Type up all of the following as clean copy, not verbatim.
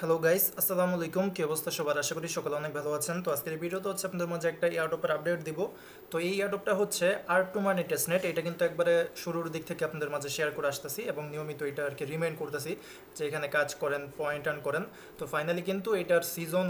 Hello guys, আসসালামু আলাইকুম। কি অবস্থা সবার? আশা করি সকালে অনেক ভালো আছেন। তো আজকের এই ভিডিওতে হচ্ছে আপনাদের মাঝে একটা এয়ারড্রপের আপডেট দিব। তো এই এয়ারড্রপটা হচ্ছে R2 মানি টেস্টনেট। এটা কিন্তু একবারে শুরুর দিক থেকে আপনাদের মাঝে শেয়ার করে আসতেছি এবং নিয়মিত এটা আর কি রিমাইন্ড করতেছি যে এখানে কাজ করেন, পয়েন্ট আর্ন করেন। তো ফাইনালি কিন্তু এটার সিজন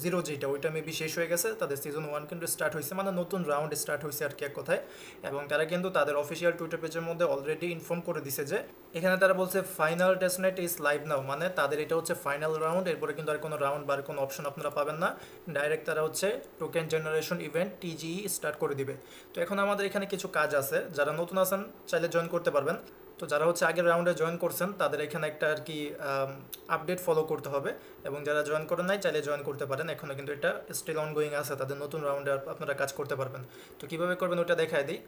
0 যেটা ওইটা মেবি শেষ হয়ে গেছে। তাদের সিজন 1 কিন্তু স্টার্ট হয়েছে, মানে নতুন রাউন্ড স্টার্ট হয়েছে আর কি এক কথায়। এবং তারা কিন্তু তাদের অফিসিয়াল টুইটার পেজের মধ্যে অলরেডি ইনফর্ম করে দিছে যে এখানে তারা বলছে ফাইনাল টেস্টনেট ইজ লাইভ নাও, মানে তাদের এটা হচ্ছে ফাইনাল রাউন্ড। এরপরে কিন্তু আর কোনো রাউন্ড বা কোনো অপশন আপনারা পাবেন না। ডাইরেক্ট তারা হচ্ছে টোকেন জেনারেশন ইভেন্ট টিজিই স্টার্ট করে দিবে। তো এখন আমাদের এখানে কিছু কাজ আছে, যারা নতুন আছেন চাইলে জয়েন করতে পারবেন। তো যারা হচ্ছে আগের রাউন্ডে জয়েন করছেন তাদের এখানে একটা আর কি আপডেট ফলো করতে হবে, এবং যারা জয়েন করেন নাই চাইলে জয়েন করতে পারেন। এখনও কিন্তু এটা স্টিল অনগোয়িং আছে, তাদের নতুন রাউন্ডে আপনারা কাজ করতে পারবেন। তো কীভাবে করবেন ওটা দেখায় দিই।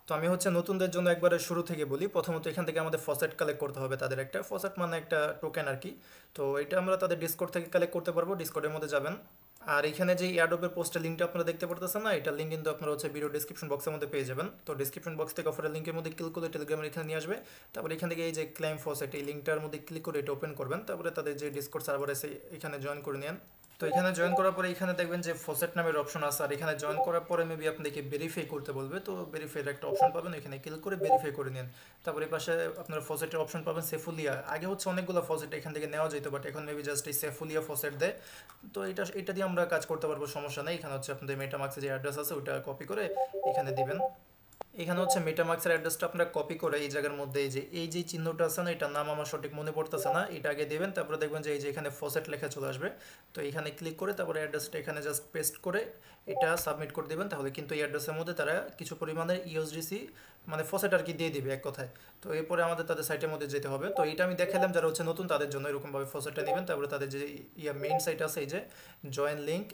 তো আমি হচ্ছে নতুনদের জন্য একবারে শুরু থেকে বলি। প্রথমত এখান থেকে আমাদের ফসেট কালেক্ট করতে হবে, তাদের একটা ফসেট মানে একটা টোকেন আর কি। তো এটা আমরা তাদের ডিসকর্ড থেকে কালেক্ট করতে পারবো, ডিসকর্ডের মধ্যে যাবেন। আর এখানে যে এয়ারড্রপের পোস্টের লিঙ্কটা আপনারা দেখতে পারতেছেন না, এটার লিঙ্ক কিন্তু আপনারা হচ্ছে ভিডিও ডিসক্রিপশন বক্সের মধ্যে পেয়ে যাবেন। তো ডিসক্রিপশন বক্স থেকে অফারের লিঙ্কের মধ্যে ক্লিক করে টেলিগ্রামের এখানে নিয়ে আসবে। তারপরে এখান থেকে এই যে ক্লাইম ফসেট এই লিঙ্কটার মধ্যে ক্লিক করে এটা ওপেন করবেন। তারপরে তাদের যে ডিসকর্ড সার্ভার আছে এখানে জয়েন করে নেন। তো এখানে জয়েন করার পরে এখানে দেখবেন যে ফসেট নামের অপশন আছে, আর এখানে জয়েন করার পরে মেবি আপনাদেরকে ভেরিফাই করতে বলবে। তো ভেরিফাইয়ের একটা অপশন পাবেন, এখানে ক্লিক করে ভেরিফাই করে নিন। তারপরে এই পাশে আপনার ফসেটের অপশন পাবেন সেফুলিয়া। আগে হচ্ছে অনেকগুলো ফসেট এখান থেকে নেওয়া যেত, বাট এখন মেবি জাস্ট এই সেফুলিয়া ফসেট দেয়। তো এটা দিয়ে আমরা কাজ করতে পারবো, সমস্যা নেই। এখানে হচ্ছে আপনাদের মেটামাক্সের যে অ্যাড্রেস আছে ওটা কপি করে এখানে দিবেন। এখানে হচ্ছে মেটামাক্সের অ্যাড্রেসটা আপনারা কপি করে এই জায়গার মধ্যে এই যে চিহ্নটা আছে না, এটার নাম আমার সঠিক মনে পড়তেছে না, এটা আগে দেবেন। তারপরে দেখবেন যে এই যে এখানে ফসেট লেখা চলে আসবে। তো এখানে ক্লিক করে তারপরে অ্যাড্রেসটা এখানে জাস্ট পেস্ট করে এটা সাবমিট করে দেবেন। তাহলে কিন্তু এই অ্যাড্রেসের মধ্যে তারা কিছু পরিমাণে ইউএসডিসি মানে ফসেট আর কি দিয়ে দিবে এক কথায়। তো এরপরে আমাদের তাদের সাইটের মধ্যে যেতে হবে। তো এটা আমি দেখালাম যারা হচ্ছে নতুন তাদের জন্য এরকমভাবে ফসেটটা নেবেন। তারপরে তাদের যে মেইন সাইট আছে এই যে জয়েন লিঙ্ক,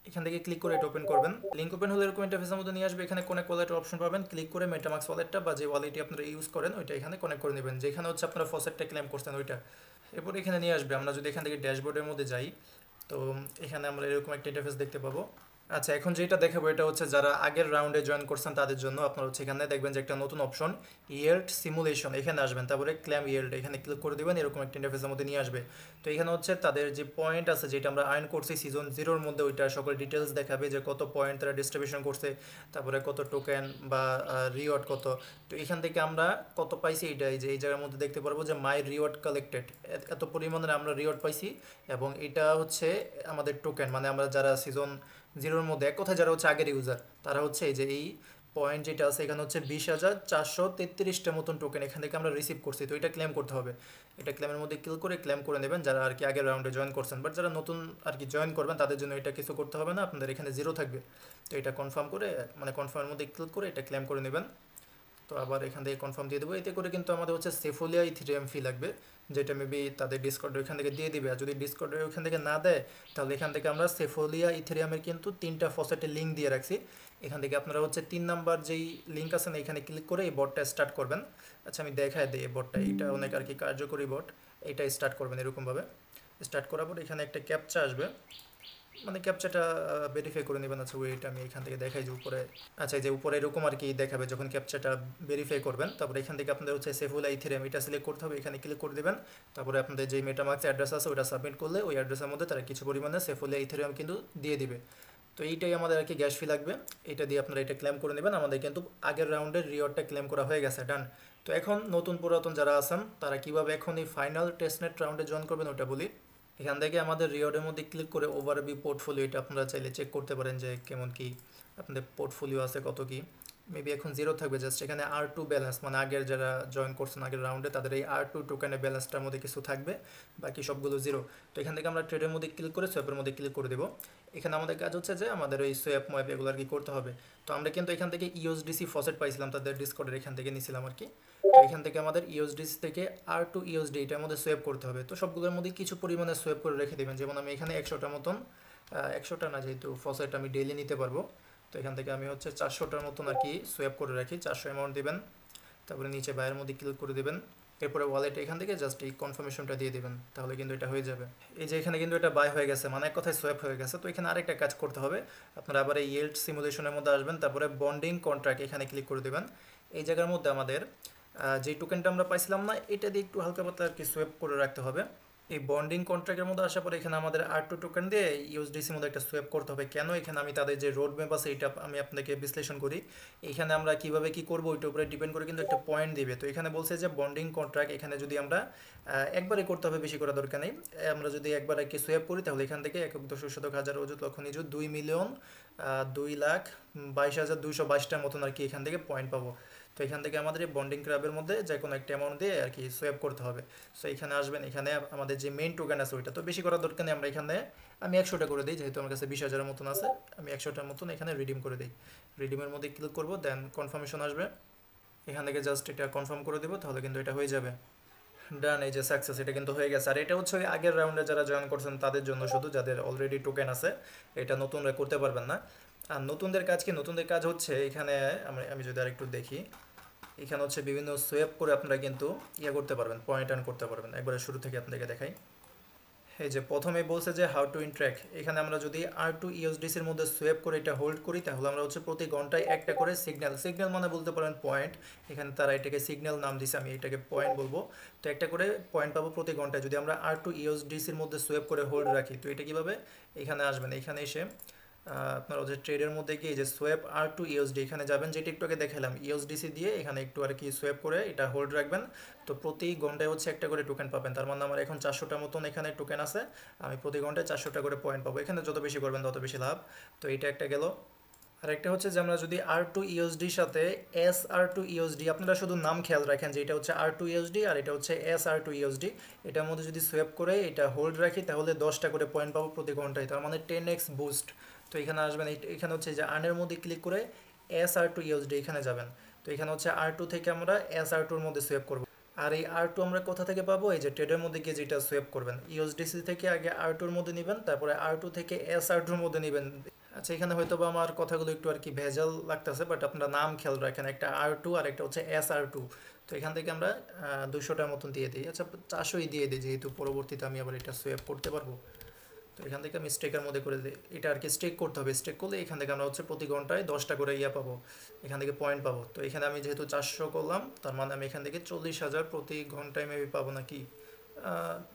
এখান থেকে ক্লিক করে এটা ওপেন করবেন। লিঙ্ক ওপেন হলে এরকম ইন্টারফেসের মধ্যে নিয়ে আসবে। এখানে কোনেক্ট ওয়ালেটের অপশন পাবেন, ক্লিক করে মেটামাক্স ওয়ালেটটা বা যে ওয়ালেটটি আপনারা ইউজ করেন ওইটা এখানে কানেক্ট করে নেবেন, যেখানে হচ্ছে আপনারা ফসেটটা ক্লেম করছেন ওইটা। এরপর এখানে নিয়ে আসবে। আমরা যদি এখান থেকে ড্যাশবোর্ডের মধ্যে যাই, তো এখানে আমরা এরকম একটা ইন্টারফেস দেখতে পাবো। আচ্ছা, এখন যেটা দেখাবো এটা হচ্ছে যারা আগের রাউন্ডে জয়েন করছেন তাদের জন্য। আপনারা হচ্ছে এখানে দেখবেন যে একটা নতুন অপশন ইয়েল্ড সিমুলেশন, এখানে আসবেন। তারপরে ক্লেম ইয়েল্ড এখানে ক্লিক করে দেবেন, এরকম একটা ইন্টারফেসের মধ্যে নিয়ে আসবে। তো এখানে হচ্ছে তাদের যে পয়েন্ট আছে যেটা আমরা আর্ন করছি সিজন 0-র মধ্যে, ওইটা সকল ডিটেলস দেখাবে যে কত পয়েন্ট তারা ডিস্ট্রিবিউশন করছে, তারপরে কত টোকেন বা রিওয়ার্ড কত। তো এখান থেকে আমরা কত পাইছি এটা এই যে এই জায়গার মধ্যে দেখতে পারবো যে মাই রিওয়ার্ড কালেক্টেড, এত পরিমাণে আমরা রিওয়ার্ড পাইছি। এবং এটা হচ্ছে আমাদের টোকেন, মানে আমরা যারা সিজন 0-র মধ্যে এক কথায় যারা হচ্ছে আগের ইউজার, তারা হচ্ছে এই যে এই পয়েন্ট যেটা আছে এখানে হচ্ছে 20,433টা মতন টোকেন এখান থেকে আমরা রিসিভ করছি। তো এটা ক্লেম করতে হবে। এটা ক্লেমের মধ্যে ক্লিক করে ক্লেম করে নেবেন যারা আর কি আগের রাউন্ডে জয়েন করছেন। বাট যারা নতুন আর কি জয়েন করবেন তাদের জন্য এটা কিছু করতে হবে না, আপনাদের এখানে 0 থাকবে। তো এটা কনফার্ম করে মানে কনফার্মের মধ্যে ক্লিক করে এটা ক্লেম করে নেবেন। তো আবার এখান থেকে কনফার্ম দিয়ে দেবো। এতে করে কিন্তু আমাদের হচ্ছে সেফুলিয়া ইথেরিয়াম ফি লাগবে, যেটা মেবি তাদের ডিসকর্ডে ওইখান থেকে দিয়ে দিবে। আর যদি ডিসকর্ডে ওইখান থেকে না দেয় তাহলে এখান থেকে আমরা সেফুলিয়া ইথেরিয়ামের কিন্তু 3টা ফসেটের লিঙ্ক দিয়ে রাখছি। এখান থেকে আপনারা হচ্ছে 3 নাম্বার যেই লিঙ্ক আছে না এখানে ক্লিক করে এই বটটা স্টার্ট করবেন। আচ্ছা, আমি দেখাই দিই এই বটটা, এটা অনেক আর কি কার্যকরী বট। এটা স্টার্ট করবেন এরকমভাবে। স্টার্ট করার পর এখানে একটা ক্যাপচা আসবে, মানে ক্যাপচাটা ভেরিফাই করে নেবেন। আচ্ছা ওইটা আমি এখান থেকে দেখাই যে উপরে, আচ্ছা এই যে উপরে এরকম আর কি দেখাবে যখন ক্যাপচাটা ভেরিফাই করবেন। তারপরে এখান থেকে আপনাদের হচ্ছে সেফুল ইথেরিয়াম এটা সিলেক্ট করতে হবে, এখানে ক্লিক করে দেবেন। তারপরে আপনাদের যে মেটামার্কস অ্যাড্রেস আছে ওটা সাবমিট করলে ওই অ্যাড্রেসের মধ্যে তারা কিছু পরিমাণে সেফুল ইথেরিয়াম কিন্তু দিয়ে দিবে। তো এইটাই আমাদের আর কি গ্যাস ফি লাগবে, এটা দিয়ে আপনারা এটা ক্লেম করে নেবেন। আমাদের কিন্তু আগের রাউন্ডের রিওয়ার্ডটা ক্লেম করা হয়ে গেছে, ডান। তো এখন নতুন পুরাতন যারা আছেন তারা কীভাবে এখন এই ফাইনাল টেস্টনেট রাউন্ডে জয়েন করবেন ওটা বলি। এখান থেকে আমাদের রিওয়ার্ডের মধ্যে ক্লিক করে ওভারভিউ পোর্টফোলিও এটা আপনারা চাইলে চেক করতে পারেন যে কেমন কি আপনাদের পোর্টফোলিও আছে, কত কি। মেবি এখন 0 থাকবে, জাস্ট এখানে R2 ব্যালেন্স, মানে আগের যারা জয়েন করছেন আগের রাউন্ডে তাদের এই R2 টোকেনের ব্যালেন্সটার মধ্যে কিছু থাকবে, বাকি সবগুলো 0। তো এখান থেকে আমরা ট্রেডের মধ্যে ক্লিক করে সোয়াপের মধ্যে ক্লিক করে দেবো। এখানে আমাদের কাজ হচ্ছে যে আমাদের ওই সোয়াপ মোয়াপ এগুলো আর কি করতে হবে। তো আমরা কিন্তু এখান থেকে ইউএসডিসি ফসেট পাইছিলাম তাদের ডিসকর্ডের, এখান থেকে নিয়েছিলাম আর কি। তো এখান থেকে আমাদের ইউএসডিসি থেকে R2 ইউএসডি এটার মধ্যে সোয়াপ করতে হবে। তো সবগুলোর মধ্যে কিছু পরিমাণে সোয়াপ করে রেখে দেবেন। যেমন আমি এখানে 100টা মতন, 100টা না যেহেতু ফসেট আমি ডেইলি নিতে পারবো, তো এখান থেকে আমি হচ্ছে 400টার মতন আর কি সোয়াপ করে রাখি। 400 অ্যামাউন্ট দেবেন, তারপরে নিচে বাইরের মধ্যে ক্লিক করে দেবেন। এরপরে ওয়ালেটে এখান থেকে জাস্ট এই কনফার্মেশনটা দিয়ে দেবেন, তাহলে কিন্তু এটা হয়ে যাবে। এই যে এখানে কিন্তু এটা বাই হয়ে গেছে, মানে এক কথায় সোয়াপ হয়ে গেছে। তো এখানে আরেকটা কাজ করতে হবে, আপনারা আবার এই ইয়েল্ড সিমুলেশনের মধ্যে আসবেন, তারপরে বন্ডিং কন্ট্রাক্ট এখানে ক্লিক করে দেবেন। এই জায়গার মধ্যে আমাদের যে টোকেনটা আমরা পাইছিলাম না এটা দিয়ে একটু হালকা পাতলা আর কি সোয়াপ করে রাখতে হবে। এই বন্ডিং কন্ট্রাক্টের মধ্যে আসার পরে এখানে আমাদের R2 টোকেন দিয়ে ইউএসডিসির মধ্যে একটা সোয়াপ করতে হবে। কেন? এখানে আমি তাদের যে রোড ম্যাপ আছে এটা আমি আপনাকে বিশ্লেষণ করি। এখানে আমরা কিভাবে কি করব ওইটার উপরে ডিপেন্ড করে কিন্তু একটা পয়েন্ট দিবে। তো এখানে বলছে যে বন্ডিং কন্ট্রাক্ট এখানে যদি আমরা একবারে করতে হবে, বেশি করা দরকার নেই। আমরা যদি একবার কি সোয়াপ করি তাহলে এখান থেকে 1,10,000 অযুত লক্ষ নিযুত 2,02,22,222টার মতন আর কি এখান থেকে পয়েন্ট পাবো। তো এখান থেকে আমাদের এই বন্ডিং ক্লাবের মধ্যে যে কোনো একটা অ্যামাউন্ট দিয়ে আর কি সোয়াপ করতে হবে। সো এখানে আসবেন, এখানে আমাদের যে মেইন টোকেন আছে ওইটা তো বেশি করার দরকার নেই। আমরা এখানে আমি 100টা করে দিই, যেহেতু আমার কাছে 20,000-এর মতন আছে, আমি 100টার মতন এখানে রিডিম করে দিই। রিডিমের মধ্যে ক্লিক করবো, দেন কনফার্মেশন আসবে, এখান থেকে জাস্ট এটা কনফার্ম করে দেবো, তাহলে কিন্তু এটা হয়ে যাবে। ডান, এই যে সাকসেস, এটা কিন্তু হয়ে গেছে। আর এটা হচ্ছে ওই আগের রাউন্ডে যারা জয়েন করছেন তাদের জন্য শুধু, যাদের অলরেডি টোকেন আছে, এটা নতুনরা করতে পারবেন না। আর নতুনদের কাজ কি? নতুনদের কাজ হচ্ছে এখানে আমি যদি আরেকটু দেখি, এখানে হচ্ছে বিভিন্ন সোয়াপ করে আপনারা কিন্তু করতে পারবেন, পয়েন্ট আর্ন করতে পারবেন। একবারে শুরু থেকে আপনাদেরকে দেখাই। এই যে প্রথমে বলছে যে হাউ টু ইন্ট্র্যাক্ট, এখানে আমরা যদি R2 ইউএসডিসির মধ্যে সোয়াপ করে এটা হোল্ড করি তাহলে আমরা হচ্ছে প্রতি ঘন্টায় একটা করে সিগন্যাল মানে বলতে পারেন পয়েন্ট, এখানে তারা এটাকে সিগন্যাল নাম দিছে, আমি এটাকে পয়েন্ট বলবো। তো একটা করে পয়েন্ট পাবো প্রতি ঘন্টায় যদি আমরা R2 ইউএসডিসির মধ্যে সোয়াপ করে হোল্ড রাখি। তো এটা কীভাবে? এখানে আসবেন, এখানে এসে আপনার হচ্ছে ট্রেডের মধ্যে গিয়ে যে সোয়াপ R2 ইউএসডি এখানে যাবেন, যেটা একটু আগে দেখালাম, ইউএসডিসি দিয়ে এখানে একটু আর কি সোয়াপ করে এটা হোল্ড রাখবেন। তো প্রতি ঘন্টায় হচ্ছে একটা করে টোকেন পাবেন। তার মানে আমার এখন 400টার মতন এখানে টোকেন আছে, আমি প্রতি ঘন্টায় 400টা করে পয়েন্ট পাবো। এখানে যত বেশি করবেন তত বেশি লাভ। তো এটা একটা গেল। আরেকটা হচ্ছে যে আমরা যদি R2 ইউএসডির সাথে SR2 ইউএসডি, আপনারা শুধু নাম খেয়াল রাখেন যে এটা হচ্ছে R2 ইউএসডি আর এটা হচ্ছে SR2 ইউএসডি, এটার মধ্যে যদি সোয়াপ করে এটা হোল্ড রাখি তাহলে 10টা করে পয়েন্ট পাবো প্রতি ঘন্টায়, তার মানে 10x বুস্ট। তো এখানে আসবেন, এখানে হচ্ছে যে আর্নের মধ্যে ক্লিক করে SR2 ইউএসডি এখানে যাবেন। তো এখানে হচ্ছে R2 থেকে আমরা SR2-র মধ্যে সোয়াপ করবো। আর এই R2 আমরা কোথা থেকে পাবো? এই যে ট্রেডের মধ্যে গিয়ে যেটা সোয়াপ করবেন, ইউএসডিসি থেকে আগে R2-র মধ্যে নেবেন, তারপরে R2 থেকে SR2-র মধ্যে নেবেন। আচ্ছা, এখানে হয়তো বা আমার কথাগুলো একটু আর কি ভেজাল লাগতেছে, বাট আপনারা নাম খেয়াল রাখেন, একটা R2 আর একটা হচ্ছে SR2। তো এখান থেকে আমরা 200টার মতন দিয়ে দিই। আচ্ছা, 400ই দিয়ে দিই, যেহেতু পরবর্তীতে আমি আবার এটা সোয়াপ করতে পারবো। তো এখান থেকে আমি স্টেকের মধ্যে করে দিই, এটা আর কি স্টেক করতে হবে। স্টেক করলে এখান থেকে আমরা হচ্ছে প্রতি ঘন্টায় 10টা করে পাবো, এখান থেকে পয়েন্ট পাবো। তো এখানে আমি যেহেতু 400 করলাম, তার মানে আমি এখান থেকে 40,000 প্রতি ঘন্টায় মেবি পাবো নাকি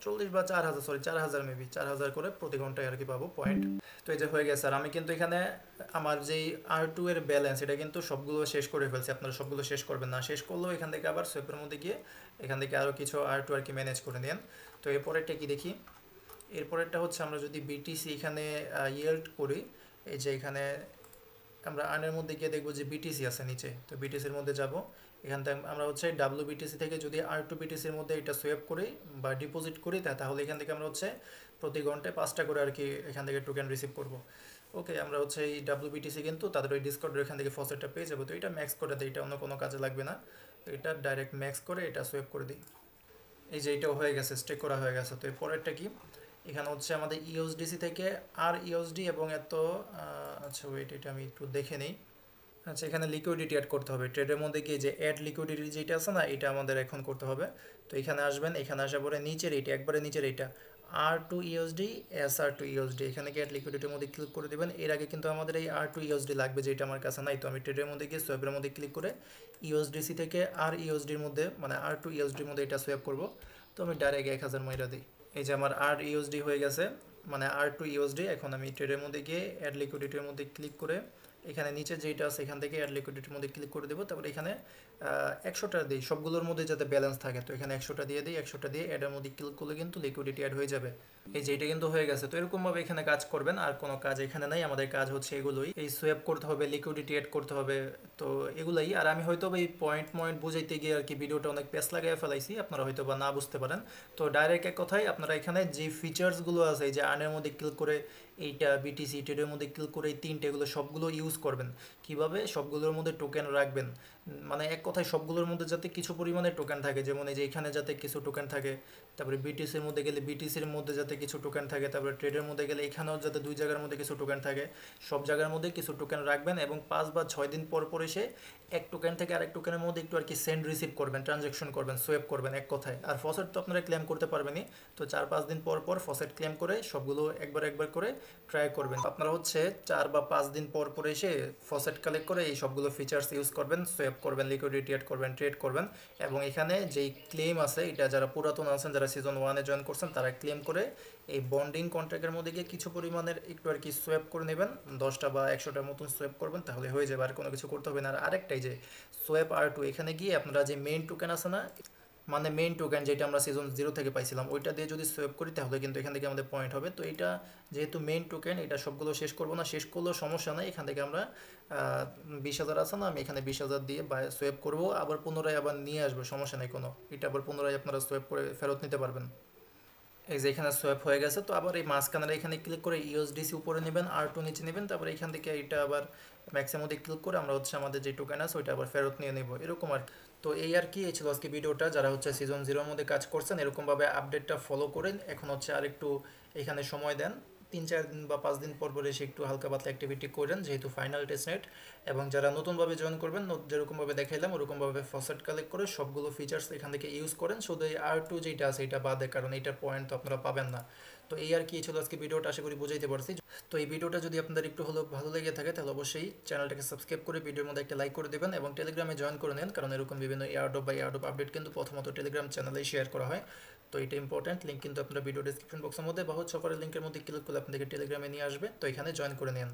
40 বা 4,000, সরি 4,000, মেবি 4,000 করে প্রতি ঘন্টায় আর কি পাবো পয়েন্ট। তো এই যে হয়ে গেছে। আর আমি কিন্তু এখানে আমার যেই R2 এর ব্যালেন্স এটা কিন্তু সবগুলো শেষ করে ফেলছি। আপনারা সবগুলো শেষ করবেন না, শেষ করলেও এখান থেকে আবার সোয়েপের মধ্যে গিয়ে এখান থেকে আরও কিছু R2 আর কি ম্যানেজ করে নেন। তো এরপরেরটা কি দেখি, এরপরেরটা হচ্ছে আমরা যদি বিটিসি এখানে ইয়েল্ড করি, এই যে এখানে আমরা আর্নের মধ্যে গিয়ে দেখবো যে বিটিসি আছে নিচে। তো বিটিসির মধ্যে যাব, এখান থেকে আমরা হচ্ছে WBTC থেকে যদি R2 বিটিসির মধ্যে এটা সোয়াপ করি বা ডিপোজিট করি, তাহলে এখান থেকে আমরা হচ্ছে প্রতি ঘন্টায় 5টা করে আর কি এখান থেকে টোকেন রিসিভ করব। ওকে, আমরা হচ্ছে এই WBTC কিন্তু তাদের ওই ডিসকর্ডের এখান থেকে ফসেটটা পেয়ে যাবো। তো এটা ম্যাক্স করে দিই, এটা অন্য কোনো কাজে লাগবে না, এটা ডাইরেক্ট ম্যাক্স করে এটা সোয়াপ করে দিই। এই যে এটাও হয়ে গেছে, স্টেক করা হয়ে গেছে। তো এরপরেরটা কি, এখানে হচ্ছে আমাদের ইউএসডিসি থেকে আর ইউএসডি এবং এত আচ্ছা ওয়েট, এটা আমি একটু দেখে নিই। আচ্ছা, এখানে লিকুইডিটি অ্যাড করতে হবে। ট্রেডের মধ্যে গিয়ে যে অ্যাড লিকুইডিটি যেটা আছে না, এটা আমাদের এখন করতে হবে। তো এখানে আসবেন, এখানে আসার পরে নিচের এইটা, একবারে নিচের এইটা R2 ইউএসডি SR2 ইউএসডি, এখানে গিয়ে অ্যাড লিকুইডিটির মধ্যে ক্লিক করে দেবেন। এর আগে কিন্তু আমাদের এই R2 ইউএসডি লাগবে, যেটা আমার কাছে নাই। তো আমি ট্রেডের মধ্যে গিয়ে সোয়াপের মধ্যে ক্লিক করে ইউএসডিসি থেকে আর ইউএসডির মধ্যে মানে R2 ইউএসডির মধ্যে এটা সোয়াপ করব। তো আমি ডাইরেক্ট 1000 মাইরা দিই। এই যে আমার আর ইউএসডি হয়ে গেছে, মানে R2 ইউএসডি। এখন আমি ট্রেডের মধ্যে গিয়ে অ্যাড লিকুইডিটির মধ্যে ক্লিক করে এখানে নিচে যেটা আছে এখান থেকে অ্যাড লিকুইডিটির মধ্যে ক্লিক করে দেবো। তারপরে এখানে 100টা দিই, সবগুলোর মধ্যে যাতে ব্যালেন্স থাকে। তো এখানে 100টা দিয়ে দিই, 100টা দিয়ে অ্যাডের মধ্যে ক্লিক করলে কিন্তু লিকুইডিটি অ্যাড হয়ে যাবে। এই যে এটা কিন্তু হয়ে গেছে। তো এরকমভাবে এখানে কাজ করবেন, আর কোনো কাজ এখানে নাই। আমাদের কাজ হচ্ছে এগুলোই, এই সোয়াপ করতে হবে, লিকুইডিটি অ্যাড করতে হবে, তো এগুলাই। আর আমি হয়তো এই পয়েন্ট বুঝাইতে গিয়ে আর কি ভিডিওটা অনেক পেস লাগাই ফেলাইছি, আপনারা হয়তো বা না বুঝতে পারেন। তো ডাইরেক্ট এক কথায় আপনারা এখানে যে ফিচার্সগুলো আছে, এই যে আর্নের মধ্যে ক্লিক করে এইটা বিটিসি ট্রেডের মধ্যে ক্লিক করে এই তিনটে, এগুলো সবগুলো ইউজ করবেন। কিভাবে? সবগুলোর মধ্যে টোকেন রাখবেন, মানে এক কথায় সবগুলোর মধ্যে যাতে কিছু পরিমাণে টোকেন থাকে। যেমন এই যে এখানে যাতে কিছু টোকেন থাকে, তারপরে বিটিসির মধ্যে গেলে বিটিসির মধ্যে যাতে কিছু টোকেন থাকে, তারপরে ট্রেডের মধ্যে গেলে এখানেও যাতে 2 জায়গার মধ্যে কিছু টোকেন থাকে। সব জায়গার মধ্যে কিছু টোকেন রাখবেন এবং 5 বা 6 দিন পর পর এসে এক টোকেন থেকে আরেক টোকেনের মধ্যে একটু আর কি সেন্ড রিসিভ করবেন, ট্রানজ্যাকশন করবেন, সোয়াপ করবেন এক কথায়। আর ফসেট তো আপনারা ক্লেম করতে পারবেনই। তো 4-5 দিন পর পর ফসেট ক্লেম করে সবগুলো একবার করে ট্রাই করবেন। আপনারা হচ্ছে 4 বা 5 দিন পর পর এসে ফসেট কালেক্ট করে এই সবগুলো ফিচার্স ইউজ করবেন সোয়াপ করবেন, লিকুইডিটি অ্যাড করবেন, ট্রেড করবেন। এবং এখানে যেই ক্লেম আছে, এটা যারা পুরাতন আছেন, যারা সিজন 1-এ জয়েন করছেন, তারা ক্লেম করে এই বন্ডিং কন্ট্রাক্টের মধ্যে গিয়ে কিছু পরিমাণের একটু আর কি সোয়াপ করে নেবেন, 10টা বা 100টার মতন সোয়াপ করবেন, তাহলে হয়ে যাবে, আর কোনো কিছু করতে হবে না। আর আরেকটাই যে সোয়াপ R2, এখানে গিয়ে আপনারা যে মেইন টোকেন আছে না, মানে মেইন টোকেন যেটা আমরা সিজন 0 থেকে পাইছিলাম, ওইটা দিয়ে যদি সোয়াপ করি তাহলে কিন্তু এখান থেকে আমাদের পয়েন্ট হবে। তো এটা যেহেতু মেইন টোকেন, এটা সবগুলো শেষ করবো না, শেষ করলেও সমস্যা নাই। এখান থেকে আমরা 20,000 আছে না, আমি এখানে 20,000 দিয়ে সোয়াপ করবো, আবার পুনরায় আবার নিয়ে আসবো, সমস্যা নেই কোনো। এটা আবার পুনরায় আপনারা সোয়াপ করে ফেরত নিতে পারবেন। এই যে এখানে সোয়াপ হয়ে গেছে, তো আবার এই মাঝখানে এখানে ক্লিক করে ইউএসডিসি উপরে নেবেন, R2 নিচে নেবেন, তারপরে এখান থেকে এটা আবার ম্যাক্সের মধ্যে ক্লিক করে আমরা আমাদের যে টোকেন আছে ওইটা আবার ফেরত নিয়ে নেব, এরকম আর কি। তো এই আর কি, এই ছিল আজকে ভিডিওটা। যারা সিজন 0-এর মধ্যে কাজ করছেন, এরকমভাবে আপডেটটা ফলো করেন। এখন আর একটু এখানে সময় দেন, 3-4 দিন বা 5 দিন পর এসে একটু হালকা পাতলা অ্যাক্টিভিটি করেন, যেহেতু ফাইনাল টেস্টনেট। এবং যারা নতুনভাবে জয়েন করবেন, যেরকমভাবে দেখাইলাম ওরকমভাবে ফসেট কালেক্ট করে সবগুলো ফিচার্স এখান থেকে ইউজ করেন, শুধু এই R2 যেটা আছে এটা বাদে, কারণ এইটার পয়েন্ট তো আপনারা পাবেন না। তো এই আর কি ছিল আজকে ভিডিওটা, আশা করি বুঝাইতে পারছি। তো এই ভিডিওটা যদি আপনাদের একটু হলেও ভালো লেগে থাকে, তাহলে অবশ্যই চ্যানেলটাকে সাবস্ক্রাইব করে ভিডিওর মধ্যে একটা লাইক করে দেবেন, এবং টেলিগ্রামে জয়েন করে নেন, কারণ এরকম বিভিন্ন এয়ারড্রপ আপডেট কিন্তু প্রথমত টেলিগ্রাম চ্যানেলেই শেয়ার করা হয়। তো এটা ইম্পর্টেন্ট, লিঙ্ক কিন্তু আপনারা ভিডিও ডিসক্রিপশন বক্সের মধ্যে বা সফরের লিঙ্কের মধ্যে ক্লিক করলে আপনাদেরকে টেলিগ্রামে নিয়ে আসবে, তো এখানে জয়েন করে নেন।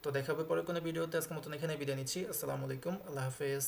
তো দেখা হবে পরে কোনো ভিডিওতে, আজকের মতন এখানে বিদায় নিচ্ছি। আসসালামু আলাইকুম, আল্লাহ হাফেজ।